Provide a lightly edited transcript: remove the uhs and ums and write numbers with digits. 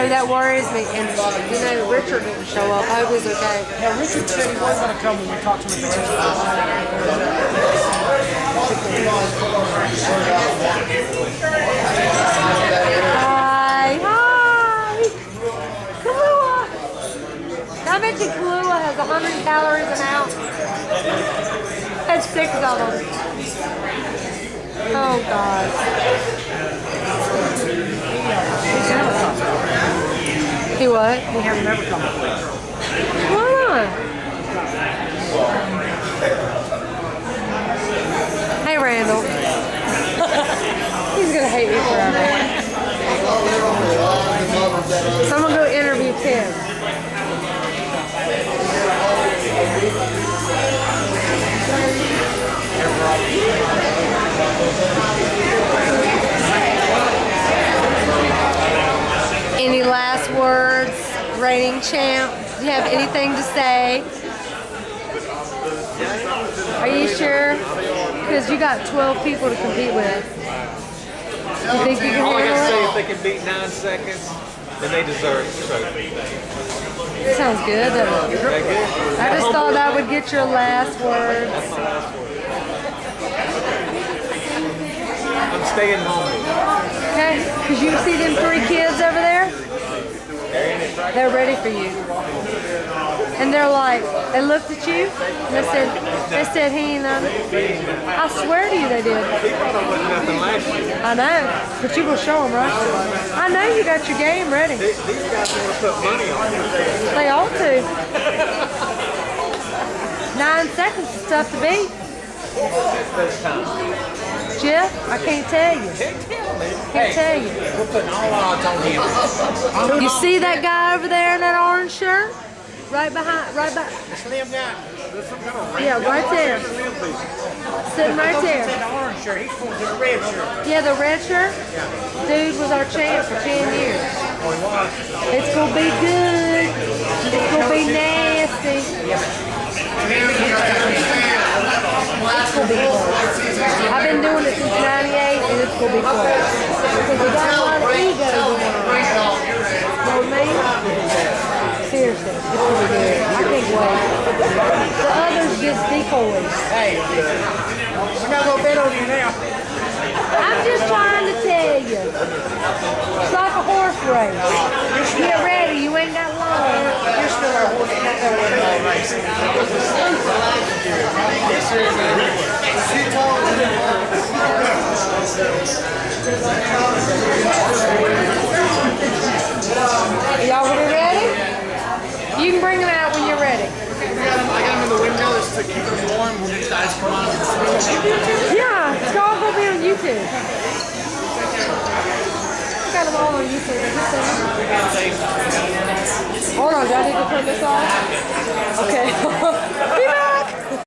that worries me. And you know, Richard didn't show up. I hope he's okay. Yeah, Richard said he wasn't going to come when we talked to him at the Hi, hi. Kaluha. I bet you Kaluha has 100 calories an ounce. That's 6 of them. Oh God. He what? He has never come before. Why not? Hey, Randall. He's gonna hate me forever. So I'm gonna go interview Tim. Any last words, reigning champ? Do you have anything to say? Are you sure? Because you got 12 people to compete with. You think you can All I handle gotta say, it? if they can beat 9 seconds, then they deserve the trophy. That sounds good, doesn't it? That good? I just thought I would get your last words. That's my last word. I'm staying home. Okay? Because you see them 3 kids over there? They're ready for you. And they're like, they looked at you and they said he ain't none. I swear to you they did. He thought I wasn't nothing last year. I know, but you will show them, right? I know you got your game ready. These guys want to put money on it. They ought to. 9 seconds is tough to beat. This time. Jeff, I can't tell you. Can't tell you. We're putting all odds on him. You see that guy over there in that orange shirt? Right behind, The slim guy. yeah, right there. Sitting right there. The orange shirt. He's going to the red shirt. Yeah, the red shirt? Dude was our champ for 10 years. It's going to be good. It's going to be nasty. It's going to be close. I've been doing it since 98 and it's going to be close. Because we got a lot of ego going on. You know what I mean? Seriously, it's going to be good. I can't wait. The others just decoys. Hey, we got a little bit on you now. I'm just trying to tell you. It's like a horse race. Get ready, you ain't got long. You're still our horse. You're not that way in all racing. Y'all gonna be ready? You can bring them out when you're ready. I got them in the window just to keep them warm when these guys come on. Yeah, it's all gonna be on YouTube. I got them all on YouTube. Hold on, do I need to turn this off? Okay. Be back!